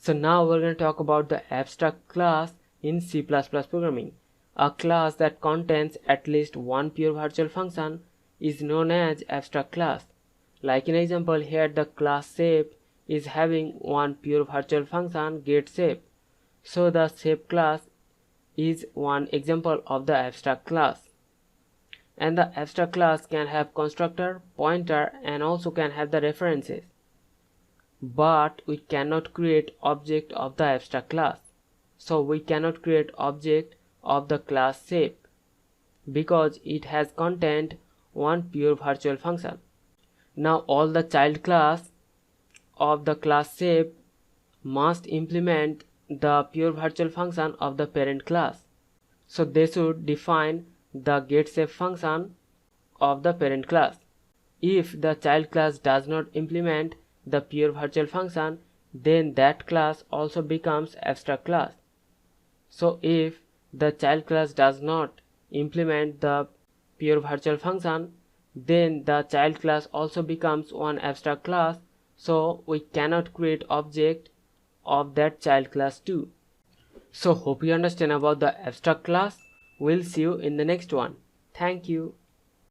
So now we're going to talk about the abstract class in C++ programming. A class that contains at least one pure virtual function is known as abstract class. Like in example here, the class shape is having one pure virtual function getShape. So the shape class is one example of the abstract class. And the abstract class can have constructor, pointer, and also can have the references. But we cannot create object of the abstract class. So we cannot create object of the class shape because it has contained one pure virtual function. Now all the child class of the class shape must implement the pure virtual function of the parent class. So they should define the getShape function of the parent class. If the child class does not implement the pure virtual function, then that class also becomes abstract class. So if the child class does not implement the pure virtual function, then the child class also becomes one abstract class, so we cannot create object of that child class too. So hope you understand about the abstract class. We'll see you in the next one. Thank you.